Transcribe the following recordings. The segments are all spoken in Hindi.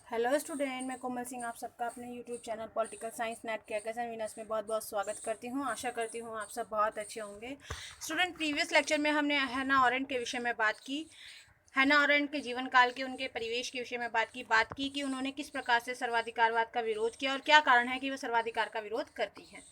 हेलो स्टूडेंट, मैं कोमल सिंह आप सबका अपने YouTube channel political science net के कैसन विनर्स में बहुत बहुत स्वागत करती हूँ। आशा करती हूँ आप सब बहुत अच्छे होंगे। स्टूडेंट, प्रीवियस लेक्चर में हमने हैना अरेंट के विषय में बात की। हैना अरेंट के जीवन काल के उनके परिवेश के विषय में बात की कि उन्होंने किस प्रकार से सर्वाधिकारवाद का विरोध किया और क्या कारण है कि वो सर्वाधिकार का विरोध करती हैं,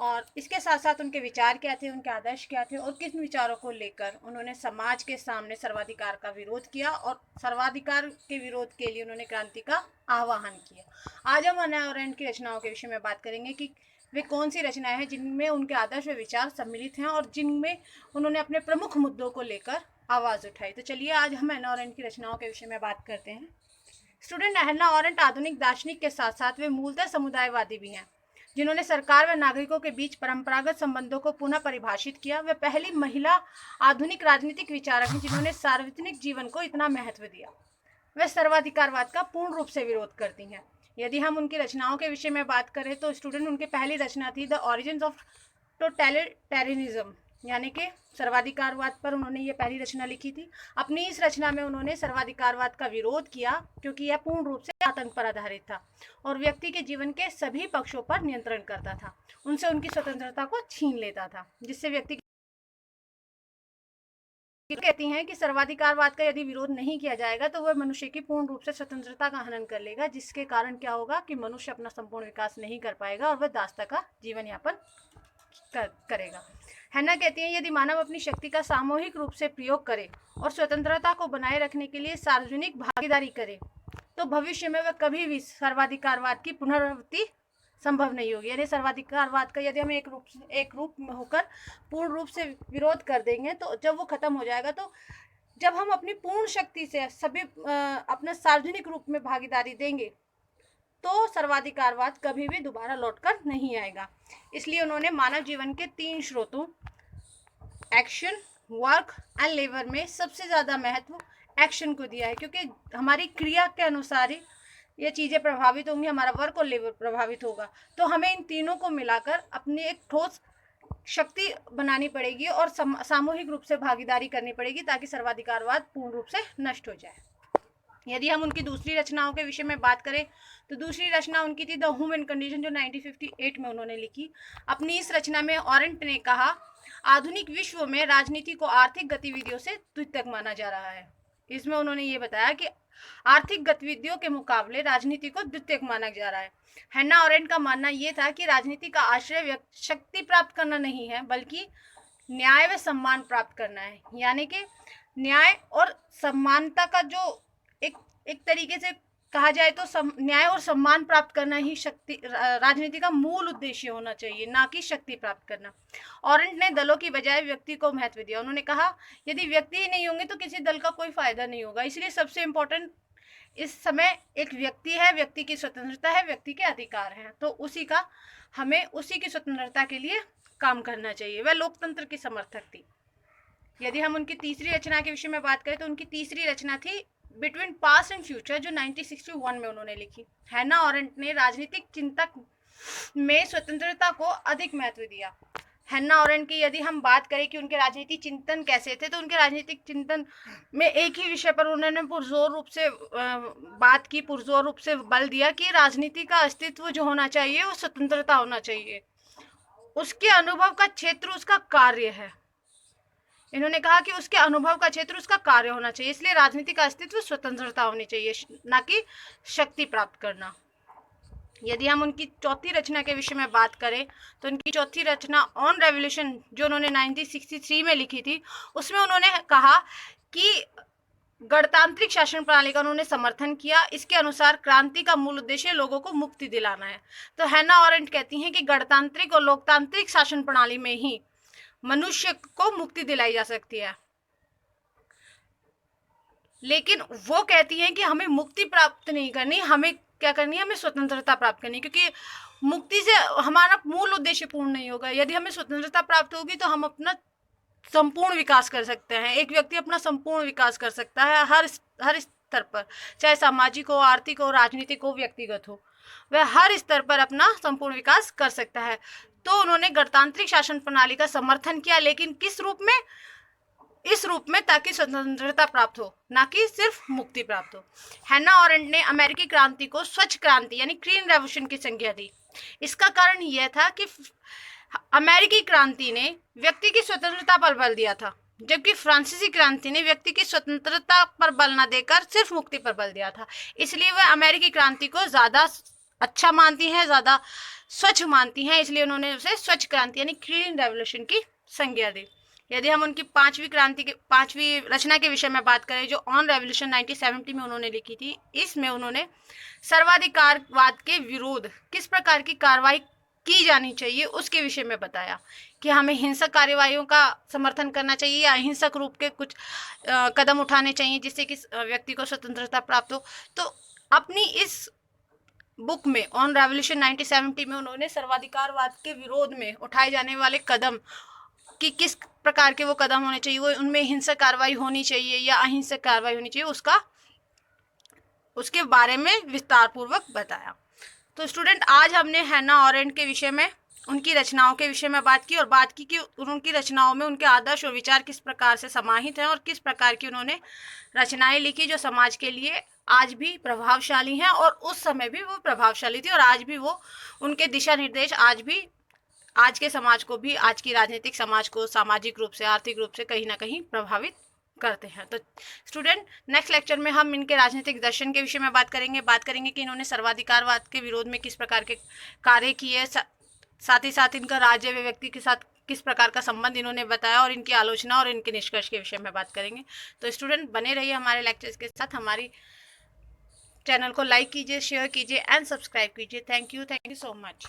और इसके साथ साथ उनके विचार क्या थे, उनके आदर्श क्या थे और किन विचारों को लेकर उन्होंने समाज के सामने सर्वाधिकार का विरोध किया और सर्वाधिकार के विरोध के लिए उन्होंने क्रांति का आह्वान किया। आज हम हैना अरेंट की रचनाओं के विषय में बात करेंगे कि वे कौन सी रचनाएं हैं जिनमें उनके आदर्श व विचार सम्मिलित हैं और जिनमें उन्होंने अपने प्रमुख मुद्दों को लेकर आवाज़ उठाई। तो चलिए आज हम हैना अरेंट की रचनाओं के विषय में बात करते हैं। स्टूडेंट, हैना अरेंट आधुनिक दार्शनिक के साथ साथ वे मूलतः समुदायवादी भी हैं, जिन्होंने सरकार व नागरिकों के बीच परंपरागत संबंधों को पुनः परिभाषित किया। वे पहली महिला आधुनिक राजनीतिक विचारक हैं जिन्होंने सार्वजनिक जीवन को इतना महत्व दिया। वे सर्वाधिकारवाद का पूर्ण रूप से विरोध करती हैं। यदि हम उनकी रचनाओं के विषय में बात करें तो स्टूडेंट, उनकी पहली रचना थी द ऑरिजिन्स ऑफ टोटलिटेरियनिज्म, यानी कि सर्वाधिकारवाद पर उन्होंने ये पहली रचना लिखी थी। अपनी इस रचना में उन्होंने सर्वाधिकारवाद का विरोध किया क्योंकि यह पूर्ण रूप से आतंक पर आधारित था और व्यक्ति के जीवन के सभी पक्षों पर नियंत्रण करता था, उनसे उनकी स्वतंत्रता को छीन लेता था, जिससे व्यक्ति कहती हैं कि सर्वाधिकारवाद का यदि विरोध नहीं किया जाएगा तो वह मनुष्य की पूर्ण रूप से स्वतंत्रता का हनन कर लेगा, जिसके कारण क्या होगा कि मनुष्य अपना संपूर्ण विकास नहीं कर पाएगा और वह दासता का जीवन यापन करेगा। हैना कहती हैं यदि मानव अपनी शक्ति का सामूहिक रूप से प्रयोग करे और स्वतंत्रता को बनाए रखने के लिए सार्वजनिक भागीदारी करे तो भविष्य में वह कभी भी सर्वाधिकारवाद की पुनरावृत्ति संभव नहीं होगी। यानी सर्वाधिकारवाद का यदि हम एक रूप में होकर पूर्ण रूप से विरोध कर देंगे तो जब वो खत्म हो जाएगा, तो जब हम अपनी पूर्ण शक्ति से सभी अपने सार्वजनिक रूप में भागीदारी देंगे तो सर्वाधिकारवाद कभी भी दोबारा लौटकर नहीं आएगा। इसलिए उन्होंने मानव जीवन के 3 स्रोतों एक्शन, वर्क एंड लेबर में सबसे ज़्यादा महत्व एक्शन को दिया है, क्योंकि हमारी क्रिया के अनुसार ही ये चीज़ें प्रभावित होंगी, हमारा वर्क और लेबर प्रभावित होगा। तो हमें इन तीनों को मिलाकर अपनी एक ठोस शक्ति बनानी पड़ेगी और सामूहिक रूप से भागीदारी करनी पड़ेगी ताकि सर्वाधिकारवाद पूर्ण रूप से नष्ट हो जाए। यदि हम उनकी दूसरी रचनाओं के विषय में बात करें तो दूसरी रचना उनकी थी द ह्यूमन कंडीशन, जो 1958 में उन्होंने लिखी। अपनी इस रचना में अरेंट ने कहा, आधुनिक विश्व में राजनीति को आर्थिक गतिविधियों से द्वितीयक माना जा रहा है। इसमें उन्होंने ये बताया कि आर्थिक गतिविधियों के मुकाबले राजनीति को द्वितीयक माना जा रहा है। हैना अरेंट का मानना यह था कि राजनीति का आश्रय शक्ति प्राप्त करना नहीं है, बल्कि न्याय व सम्मान प्राप्त करना है। यानी कि न्याय और समानता का जो एक तरीके से कहा जाए तो न्याय और सम्मान प्राप्त करना ही राजनीति का मूल उद्देश्य होना चाहिए, ना कि शक्ति प्राप्त करना। अरेंट ने दलों की बजाय व्यक्ति को महत्व दिया। उन्होंने कहा यदि व्यक्ति ही नहीं होंगे तो किसी दल का कोई फायदा नहीं होगा, इसलिए सबसे इम्पोर्टेंट इस समय एक व्यक्ति है, व्यक्ति की स्वतंत्रता है, व्यक्ति के अधिकार हैं, तो हमें उसी की स्वतंत्रता के लिए काम करना चाहिए। वह लोकतंत्र की समर्थक थी। यदि हम उनकी तीसरी रचना के विषय में बात करें तो उनकी तीसरी रचना थी बिटवीन पास्ट एंड फ्यूचर, जो 1961 में उन्होंने लिखी। हैना अरेंट ने राजनीतिक चिंतक में स्वतंत्रता को अधिक महत्व दिया। हैना अरेंट की यदि हम बात करें कि उनके राजनीतिक चिंतन कैसे थे, तो उनके राजनीतिक चिंतन में एक ही विषय पर उन्होंने पुरजोर रूप से बात की, पुरजोर रूप से बल दिया कि राजनीति का अस्तित्व जो होना चाहिए वो स्वतंत्रता होना चाहिए, उसके अनुभव का क्षेत्र उसका कार्य है। इन्होंने कहा कि उसके अनुभव का क्षेत्र उसका कार्य होना चाहिए, इसलिए राजनीति का अस्तित्व स्वतंत्रता होनी चाहिए, ना कि शक्ति प्राप्त करना। यदि हम उनकी चौथी रचना के विषय में बात करें तो उनकी चौथी रचना ऑन रेवोल्यूशन, जो उन्होंने 1963 में लिखी थी, उसमें उन्होंने कहा कि गणतांत्रिक शासन प्रणाली का उन्होंने समर्थन किया। इसके अनुसार क्रांति का मूल उद्देश्य लोगों को मुक्ति दिलाना है। तो हैना अरेंट कहती हैं कि गणतांत्रिक और लोकतांत्रिक शासन प्रणाली में ही मनुष्य को मुक्ति दिलाई जा सकती है, लेकिन वो कहती हैं कि हमें मुक्ति प्राप्त नहीं करनी, हमें क्या करनी है, हमें स्वतंत्रता प्राप्त करनी है, क्योंकि मुक्ति से हमारा मूल उद्देश्य पूर्ण नहीं होगा। यदि हमें स्वतंत्रता प्राप्त होगी तो हम अपना संपूर्ण विकास कर सकते हैं। एक व्यक्ति अपना संपूर्ण विकास कर सकता है हर स्तर पर, चाहे सामाजिक हो, आर्थिक हो, राजनीतिक हो, व्यक्तिगत हो, वह हर स्तर पर अपना संपूर्ण विकास कर सकता है। तो उन्होंने गणतांत्रिक शासन प्रणाली का समर्थन किया, लेकिन किस रूप में? इस रूप में ताकि स्वतंत्रता प्राप्त हो, ना कि सिर्फ मुक्ति प्राप्त हो। हैना अरेंट ने अमेरिकी क्रांति को स्वच्छ क्रांति यानी ग्रीन रेवोल्यूशन की संज्ञा दी। इसका कारण यह था कि अमेरिकी क्रांति ने व्यक्ति की स्वतंत्रता पर बल दिया था, जबकि फ्रांसीसी क्रांति ने व्यक्ति की स्वतंत्रता पर बल न देकर सिर्फ मुक्ति पर बल दिया था। इसलिए वह अमेरिकी क्रांति को ज्यादा अच्छा मानती हैं, ज्यादा स्वच्छ मानती हैं, इसलिए उन्होंने उसे स्वच्छ क्रांति यानी ग्रीन रेवोल्यूशन की संज्ञा दी। यदि हम उनकी पांचवी रचना के विषय में बात करें, जो ऑन रेवोल्यूशन 1970 में उन्होंने लिखी थी, इसमें उन्होंने सर्वाधिकारवाद के विरोध किस प्रकार की कार्रवाई की जानी चाहिए उसके विषय में बताया कि हमें हिंसक कार्यवाहियों का समर्थन करना चाहिए या अहिंसक रूप के कुछ कदम उठाने चाहिए जिससे कि व्यक्ति को स्वतंत्रता प्राप्त हो। तो अपनी इस बुक में ऑन रेवोल्यूशन 1970 में उन्होंने सर्वाधिकारवाद के विरोध में उठाए जाने वाले कदम कि किस प्रकार के वो कदम होने चाहिए, वो उनमें हिंसक कार्रवाई होनी चाहिए या अहिंसक कार्रवाई होनी चाहिए, उसके बारे में विस्तार पूर्वक बताया। तो स्टूडेंट, आज हमने हैना अरेंट के विषय में, उनकी रचनाओं के विषय में बात की और बात की कि उनकी रचनाओं में उनके आदर्श और विचार किस प्रकार से समाहित हैं और किस प्रकार की उन्होंने रचनाएं लिखी जो समाज के लिए आज भी प्रभावशाली हैं और उस समय भी वो प्रभावशाली थी और आज भी वो उनके दिशा निर्देश आज भी आज के समाज को भी, आज की राजनीतिक समाज को सामाजिक रूप से, आर्थिक रूप से कहीं ना कहीं प्रभावित करते हैं। तो स्टूडेंट, नेक्स्ट लेक्चर में हम इनके राजनीतिक दर्शन के विषय में बात करेंगे कि इन्होंने सर्वाधिकारवाद के विरोध में किस प्रकार के कार्य किए, साथ ही साथ इनका राज्य व व्यक्ति के साथ किस प्रकार का संबंध इन्होंने बताया और इनकी आलोचना और इनके निष्कर्ष के विषय में बात करेंगे। तो स्टूडेंट, बने रहिए हमारे लेक्चर्स के साथ। हमारी चैनल को लाइक कीजिए, शेयर कीजिए एंड सब्सक्राइब कीजिए। Thank you so much.